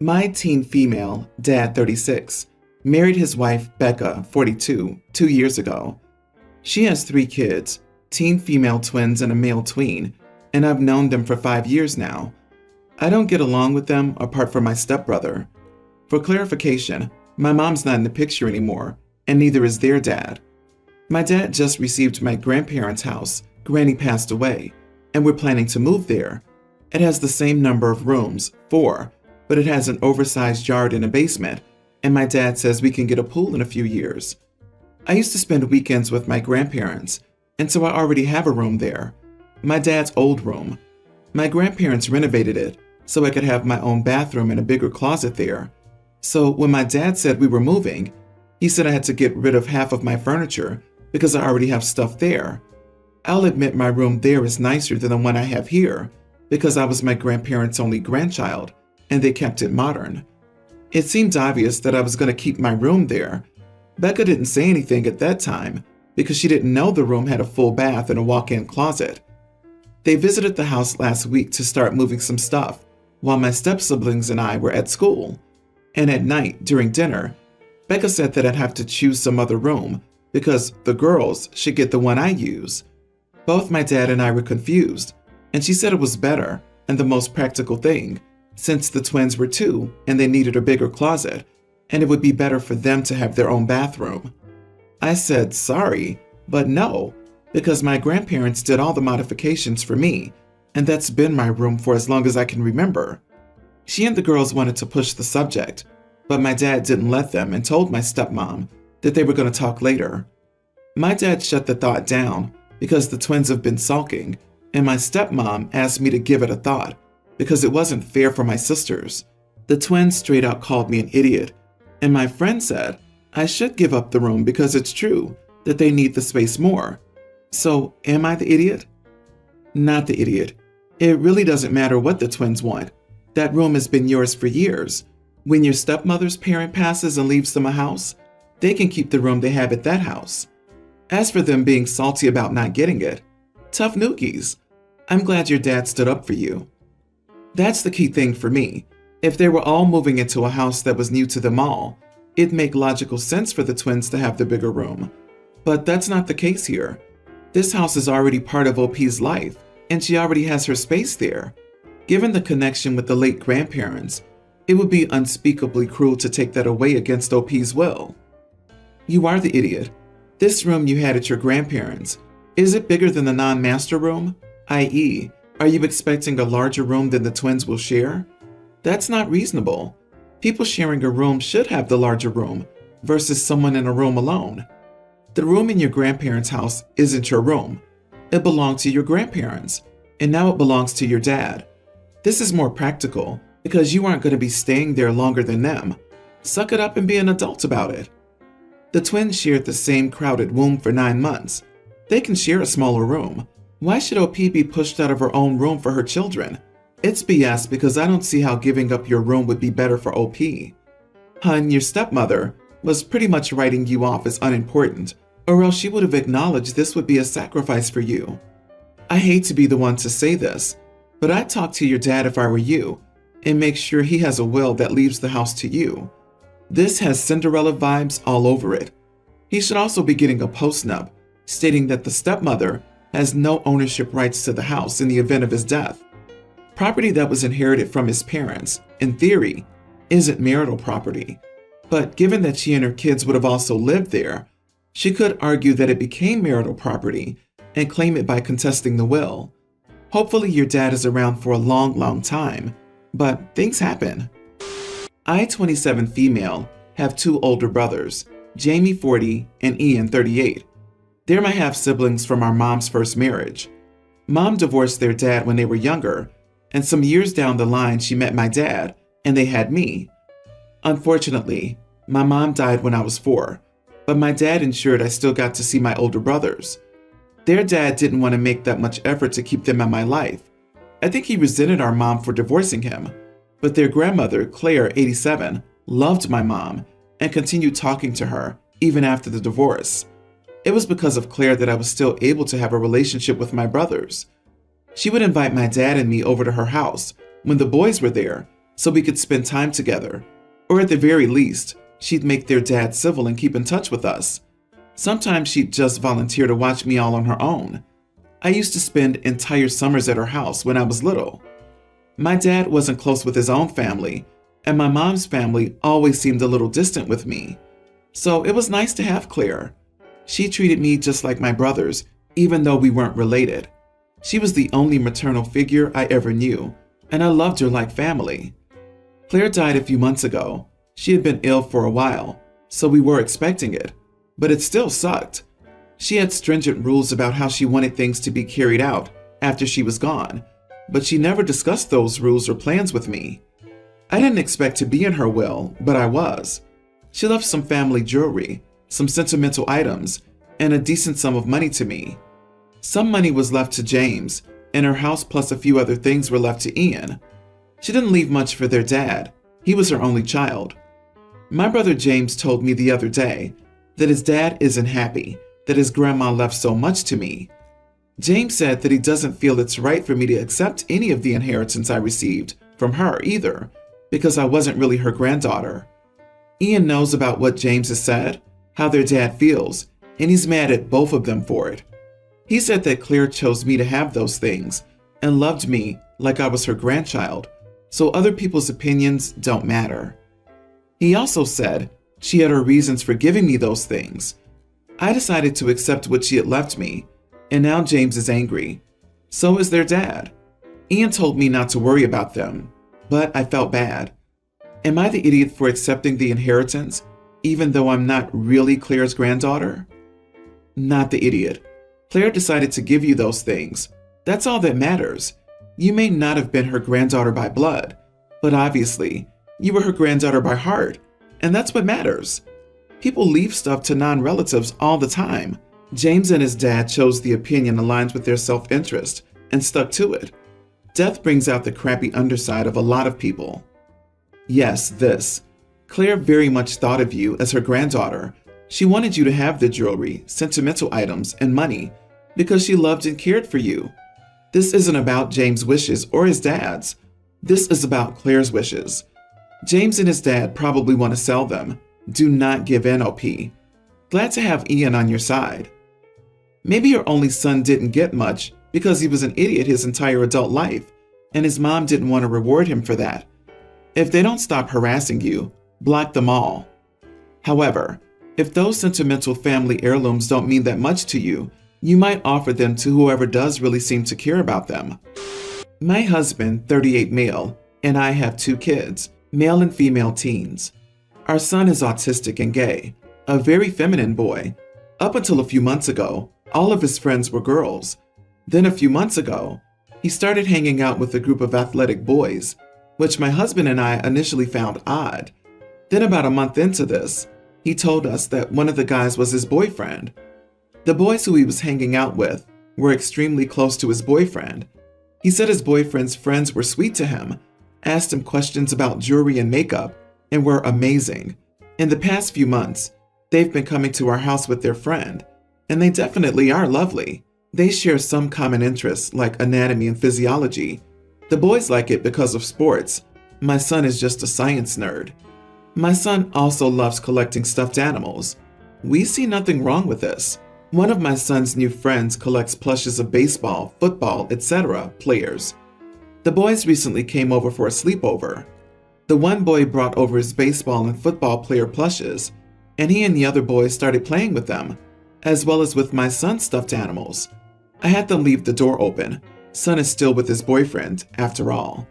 My teen female, dad 36, married his wife Becca, 42, 2 years ago. She has 3 kids, teen female twins and a male tween, and I've known them for 5 years now. I don't get along with them apart from my stepbrother. For clarification, my mom's not in the picture anymore, and neither is their dad. My dad just received my grandparents' house. Granny passed away, and we're planning to move there. It has the same number of rooms, 4, but it has an oversized yard and a basement, and my dad says we can get a pool in a few years. I used to spend weekends with my grandparents, and so I already have a room there. My dad's old room. My grandparents renovated it, so I could have my own bathroom and a bigger closet there. So when my dad said we were moving, he said I had to get rid of half of my furniture because I already have stuff there. I'll admit my room there is nicer than the one I have here because I was my grandparents' only grandchild and they kept it modern. It seemed obvious that I was going to keep my room there. Becca didn't say anything at that time because she didn't know the room had a full bath and a walk-in closet. They visited the house last week to start moving some stuff while my step-siblings and I were at school. And at night, during dinner, Becca said that I'd have to choose some other room because the girls should get the one I use. Both my dad and I were confused, and she said it was better and the most practical thing, since the twins were 2 and they needed a bigger closet, and it would be better for them to have their own bathroom. I said sorry, but no, because my grandparents did all the modifications for me, and that's been my room for as long as I can remember. She and the girls wanted to push the subject, but my dad didn't let them and told my stepmom that they were going to talk later. My dad shut the thought down because the twins have been sulking, and my stepmom asked me to give it a thought because it wasn't fair for my sisters. The twins straight out called me an idiot, and my friend said I should give up the room because it's true that they need the space more. So, am I the idiot? Not the idiot. It really doesn't matter what the twins want. That room has been yours for years. When your stepmother's parent passes and leaves them a house, they can keep the room they have at that house. As for them being salty about not getting it, tough noogies. I'm glad your dad stood up for you. That's the key thing for me. If they were all moving into a house that was new to them all, it'd make logical sense for the twins to have the bigger room. But that's not the case here. This house is already part of OP's life, and she already has her space there. Given the connection with the late grandparents, it would be unspeakably cruel to take that away against OP's will. You are the idiot. This room you had at your grandparents', is it bigger than the non-master room? i.e., are you expecting a larger room than the twins will share? That's not reasonable. People sharing a room should have the larger room versus someone in a room alone. The room in your grandparents' house isn't your room. It belonged to your grandparents, and now it belongs to your dad. This is more practical because you aren't going to be staying there longer than them. Suck it up and be an adult about it. The twins shared the same crowded womb for 9 months. They can share a smaller room. Why should OP be pushed out of her own room for her children? It's BS because I don't see how giving up your room would be better for OP. Hun, your stepmother was pretty much writing you off as unimportant, or else she would have acknowledged this would be a sacrifice for you. I hate to be the one to say this, but I'd talk to your dad if I were you, and make sure he has a will that leaves the house to you. This has Cinderella vibes all over it. He should also be getting a postnup, stating that the stepmother has no ownership rights to the house in the event of his death. Property that was inherited from his parents, in theory, isn't marital property. But given that she and her kids would have also lived there, she could argue that it became marital property and claim it by contesting the will. Hopefully your dad is around for a long, long time, but things happen. I, 27 female, have 2 older brothers, Jamie 40 and Ian 38. They're my half-siblings from our mom's first marriage. Mom divorced their dad when they were younger, and some years down the line she met my dad, and they had me. Unfortunately, my mom died when I was 4, but my dad ensured I still got to see my older brothers. Their dad didn't want to make that much effort to keep them in my life. I think he resented our mom for divorcing him, but their grandmother, Claire, 87, loved my mom and continued talking to her even after the divorce. It was because of Claire that I was still able to have a relationship with my brothers. She would invite my dad and me over to her house when the boys were there so we could spend time together. Or at the very least, she'd make their dad civil and keep in touch with us. Sometimes she'd just volunteer to watch me all on her own. I used to spend entire summers at her house when I was little. My dad wasn't close with his own family, and my mom's family always seemed a little distant with me. So it was nice to have Claire. She treated me just like my brothers, even though we weren't related. She was the only maternal figure I ever knew, and I loved her like family. Claire died a few months ago. She had been ill for a while, so we were expecting it, but it still sucked. She had stringent rules about how she wanted things to be carried out after she was gone, but she never discussed those rules or plans with me. I didn't expect to be in her will, but I was. She left some family jewelry, some sentimental items, and a decent sum of money to me. Some money was left to James, and her house plus a few other things were left to Ian. She didn't leave much for their dad. He was her only child. My brother James told me the other day that his dad isn't happy that his grandma left so much to me. James said that he doesn't feel it's right for me to accept any of the inheritance I received from her either, because I wasn't really her granddaughter. Ian knows about what James has said, how their dad feels, and he's mad at both of them for it. He said that Claire chose me to have those things and loved me like I was her grandchild, so other people's opinions don't matter. He also said she had her reasons for giving me those things. I decided to accept what she had left me, and now James is angry. So is their dad. Ian told me not to worry about them, but I felt bad. Am I the idiot for accepting the inheritance, even though I'm not really Claire's granddaughter? Not the idiot. Claire decided to give you those things. That's all that matters. You may not have been her granddaughter by blood, but obviously, you were her granddaughter by heart, and that's what matters. People leave stuff to non-relatives all the time. James and his dad chose the opinion aligned with their self-interest and stuck to it. Death brings out the crappy underside of a lot of people. Yes, this. Claire very much thought of you as her granddaughter. She wanted you to have the jewelry, sentimental items, and money because she loved and cared for you. This isn't about James' wishes or his dad's. This is about Claire's wishes. James and his dad probably want to sell them. Do not give in, OP. Glad to have Ian on your side. Maybe your only son didn't get much because he was an idiot his entire adult life, and his mom didn't want to reward him for that. If they don't stop harassing you, block them all. However, if those sentimental family heirlooms don't mean that much to you, you might offer them to whoever does really seem to care about them. My husband, 38 male, and I have 2 kids, male and female teens. Our son is autistic and gay, a very feminine boy. Up until a few months ago, all of his friends were girls. Then a few months ago, he started hanging out with a group of athletic boys, which my husband and I initially found odd. Then about a month into this, he told us that one of the guys was his boyfriend. The boys who he was hanging out with were extremely close to his boyfriend. He said his boyfriend's friends were sweet to him, asked him questions about jewelry and makeup, and were amazing. In the past few months, they've been coming to our house with their friend, and they definitely are lovely. They share some common interests like anatomy and physiology. The boys like it because of sports. My son is just a science nerd. My son also loves collecting stuffed animals. We see nothing wrong with this. One of my son's new friends collects plushes of baseball, football, etc. players. The boys recently came over for a sleepover. The one boy brought over his baseball and football player plushes, and he and the other boys started playing with them, as well as with my son's stuffed animals. I had them leave the door open. Son is still with his boyfriend, after all.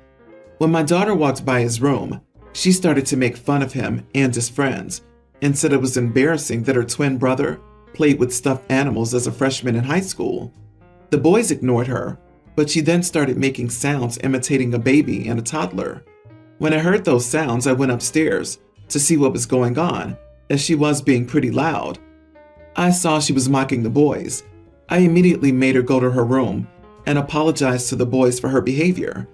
When my daughter walked by his room, she started to make fun of him and his friends, and said it was embarrassing that her twin brother played with stuffed animals as a freshman in high school. The boys ignored her, but she then started making sounds imitating a baby and a toddler. When I heard those sounds, I went upstairs to see what was going on, as she was being pretty loud. I saw she was mocking the boys. I immediately made her go to her room and apologized to the boys for her behavior.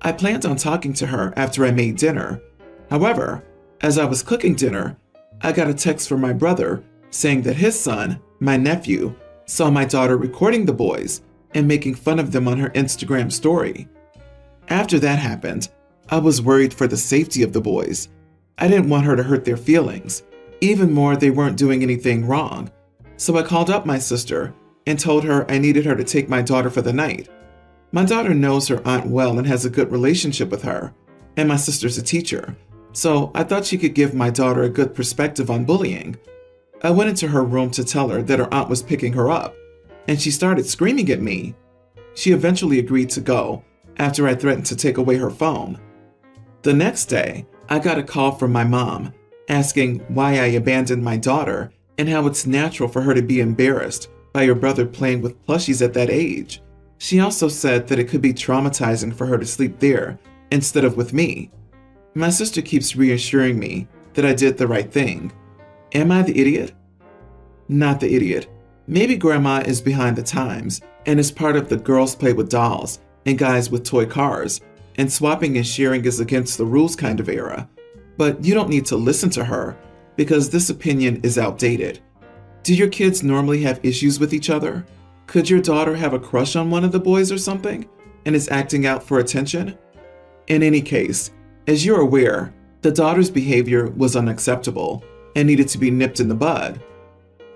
I planned on talking to her after I made dinner. However, as I was cooking dinner, I got a text from my brother saying that his son, my nephew, saw my daughter recording the boys and making fun of them on her Instagram story. After that happened, I was worried for the safety of the boys. I didn't want her to hurt their feelings. Even more, they weren't doing anything wrong. So I called up my sister and told her I needed her to take my daughter for the night. My daughter knows her aunt well and has a good relationship with her, and my sister's a teacher, so I thought she could give my daughter a good perspective on bullying. I went into her room to tell her that her aunt was picking her up, and she started screaming at me. She eventually agreed to go after I threatened to take away her phone. The next day, I got a call from my mom asking why I abandoned my daughter and how it's natural for her to be embarrassed by her brother playing with plushies at that age. She also said that it could be traumatizing for her to sleep there instead of with me. My sister keeps reassuring me that I did the right thing. Am I the idiot? Not the idiot. Maybe grandma is behind the times and is part of the girls play with dolls and guys with toy cars, and swapping and sharing is against the rules kind of era. But you don't need to listen to her because this opinion is outdated. Do your kids normally have issues with each other? Could your daughter have a crush on one of the boys or something and is acting out for attention? In any case, as you're aware, the daughter's behavior was unacceptable and needed to be nipped in the bud.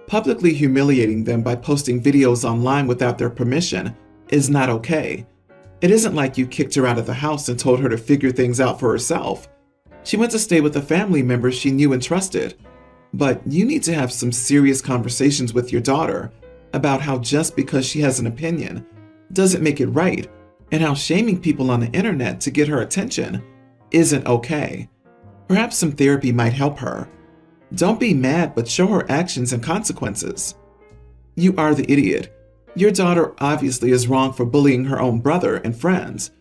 Publicly humiliating them by posting videos online without their permission is not okay. It isn't like you kicked her out of the house and told her to figure things out for herself. She went to stay with a family member she knew and trusted. But you need to have some serious conversations with your daughter about how just because she has an opinion doesn't make it right, and how shaming people on the internet to get her attention isn't okay. Perhaps some therapy might help her. Don't be mad, but show her actions and consequences. You are the idiot. Your daughter obviously is wrong for bullying her own brother and friends,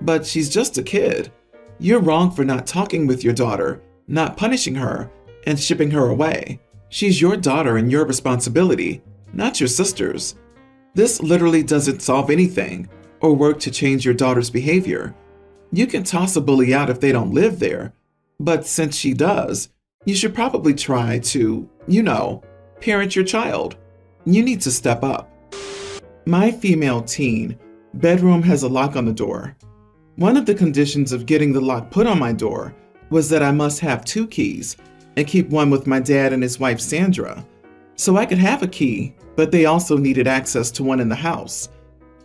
but she's just a kid. You're wrong for not talking with your daughter, not punishing her, and shipping her away. She's your daughter and your responsibility, not your sister's. This literally doesn't solve anything or work to change your daughter's behavior. You can toss a bully out if they don't live there, but since she does, you should probably try to, parent your child. You need to step up. My female teen bedroom has a lock on the door. One of the conditions of getting the lock put on my door was that I must have 2 keys and keep one with my dad and his wife Sandra. So I could have a key, but they also needed access to one in the house.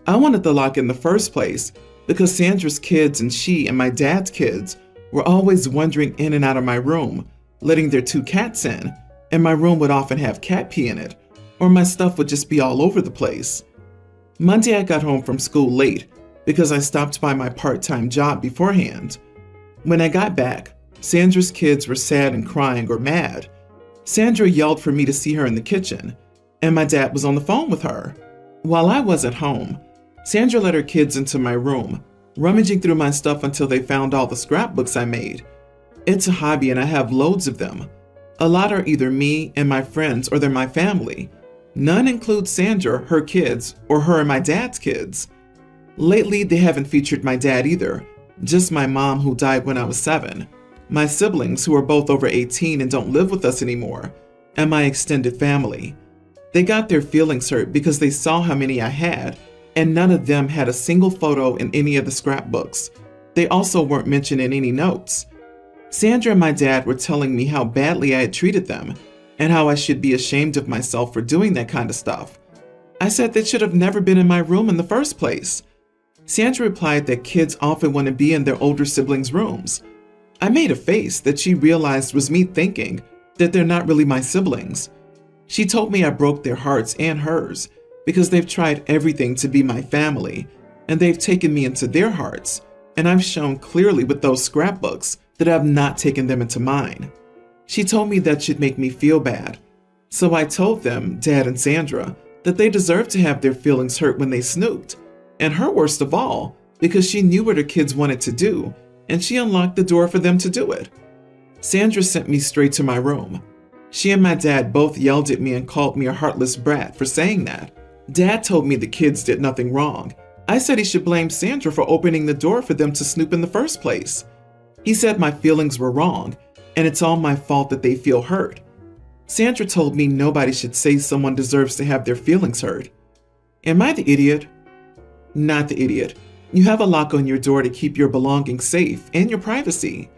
I wanted the lock in the first place because Sandra's kids and she and my dad's kids were always wandering in and out of my room, letting their 2 cats in, and my room would often have cat pee in it, or my stuff would just be all over the place. Monday I got home from school late because I stopped by my part-time job beforehand. When I got back, Sandra's kids were sad and crying or mad. Sandra yelled for me to see her in the kitchen, and my dad was on the phone with her. While I wasn't home, Sandra let her kids into my room, rummaging through my stuff until they found all the scrapbooks I made. It's a hobby and I have loads of them. A lot are either me and my friends or they're my family. None include Sandra, her kids, or her and my dad's kids. Lately, they haven't featured my dad either, just my mom who died when I was 7, my siblings who are both over 18 and don't live with us anymore, and my extended family. They got their feelings hurt because they saw how many I had, and none of them had a single photo in any of the scrapbooks. They also weren't mentioned in any notes. Sandra and my dad were telling me how badly I had treated them, and how I should be ashamed of myself for doing that kind of stuff. I said they should have never been in my room in the first place. Sandra replied that kids often want to be in their older siblings' rooms. I made a face that she realized was me thinking that they're not really my siblings. She told me I broke their hearts and hers because they've tried everything to be my family, and they've taken me into their hearts, and I've shown clearly with those scrapbooks that I've not taken them into mine. She told me that should make me feel bad. So I told them, Dad and Sandra, that they deserved to have their feelings hurt when they snooped. And her worst of all, because she knew what her kids wanted to do, and she unlocked the door for them to do it. Sandra sent me straight to my room. She and my dad both yelled at me and called me a heartless brat for saying that. Dad told me the kids did nothing wrong. I said he should blame Sandra for opening the door for them to snoop in the first place. He said my feelings were wrong, and it's all my fault that they feel hurt. Sandra told me nobody should say someone deserves to have their feelings hurt. Am I the idiot? Not the idiot. You have a lock on your door to keep your belongings safe and your privacy.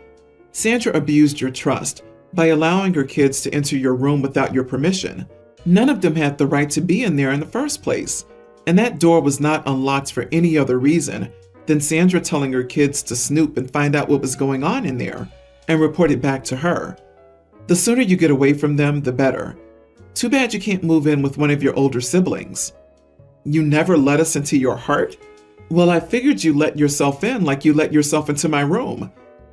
Sandra abused your trust by allowing her kids to enter your room without your permission. None of them had the right to be in there in the first place, and that door was not unlocked for any other reason than Sandra telling her kids to snoop and find out what was going on in there and report it back to her. The sooner you get away from them, the better. Too bad you can't move in with one of your older siblings. You never let us into your heart? Well, I figured you let yourself in like you let yourself into my room.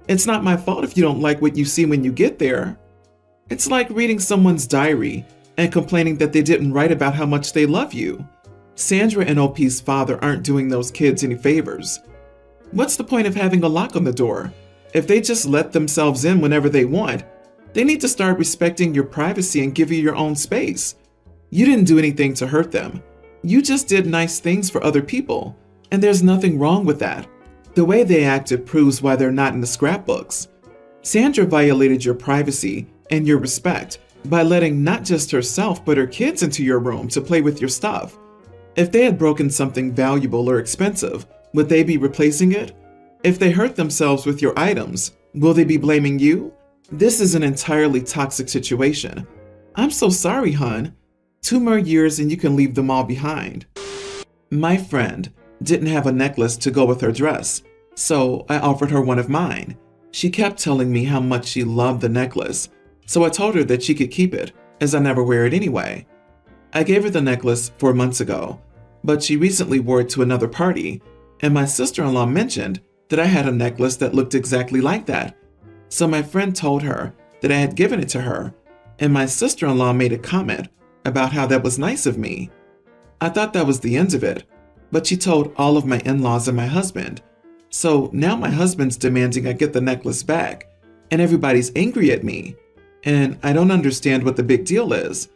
It's not my fault if you don't like what you see when you get there. It's like reading someone's diary and complaining that they didn't write about how much they love you. Sandra and OP's father aren't doing those kids any favors. What's the point of having a lock on the door? If they just let themselves in whenever they want, they need to start respecting your privacy and give you your own space. You didn't do anything to hurt them. You just did nice things for other people, and there's nothing wrong with that. The way they acted proves why they're not in the scrapbooks. Sandra violated your privacy and your respect by letting not just herself but her kids into your room to play with your stuff. If they had broken something valuable or expensive, would they be replacing it? If they hurt themselves with your items, will they be blaming you? This is an entirely toxic situation. I'm so sorry, hon. 2 more years and you can leave them all behind. My friend didn't have a necklace to go with her dress, so I offered her one of mine. She kept telling me how much she loved the necklace, so I told her that she could keep it, as I never wear it anyway. I gave her the necklace 4 months ago, but she recently wore it to another party, and my sister-in-law mentioned that I had a necklace that looked exactly like that. So my friend told her that I had given it to her, and my sister-in-law made a comment about how that was nice of me. I thought that was the end of it, but she told all of my in-laws and my husband. So now my husband's demanding I get the necklace back, and everybody's angry at me, and I don't understand what the big deal is.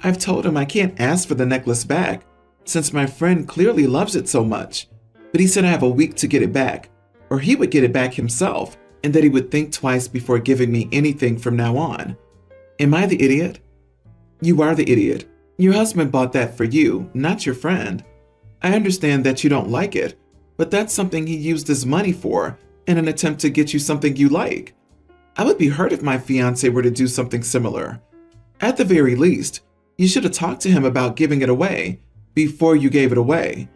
I've told him I can't ask for the necklace back, since my friend clearly loves it so much, but he said I have a week to get it back, or he would get it back himself, and that he would think twice before giving me anything from now on. Am I the idiot? You are the idiot. Your husband bought that for you, not your friend. I understand that you don't like it, but that's something he used his money for in an attempt to get you something you like. I would be hurt if my fiance were to do something similar. At the very least, you should have talked to him about giving it away before you gave it away.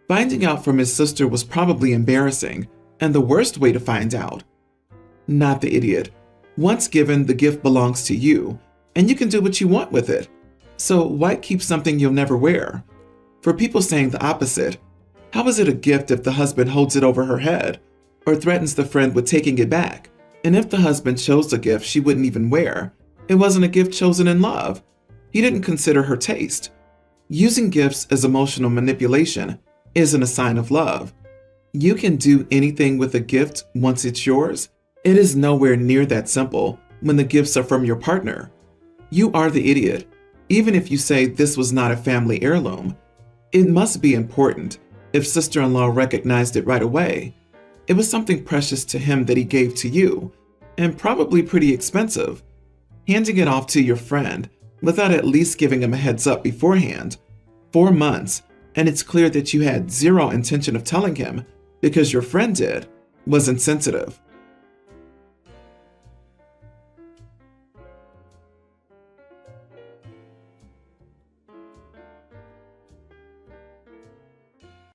Finding out from his sister was probably embarrassing and the worst way to find out. Not the idiot. Once given, the gift belongs to you, and you can do what you want with it. So why keep something you'll never wear? For people saying the opposite, how is it a gift if the husband holds it over her head or threatens the friend with taking it back? And if the husband chose a gift she wouldn't even wear, it wasn't a gift chosen in love. He didn't consider her taste. Using gifts as emotional manipulation isn't a sign of love. You can do anything with a gift once it's yours. It is nowhere near that simple when the gifts are from your partner. You are the idiot, even if you say this was not a family heirloom. It must be important if sister-in-law recognized it right away. It was something precious to him that he gave to you, and probably pretty expensive. Handing it off to your friend without at least giving him a heads up beforehand. 4 months, and it's clear that you had zero intention of telling him because your friend did, was insensitive.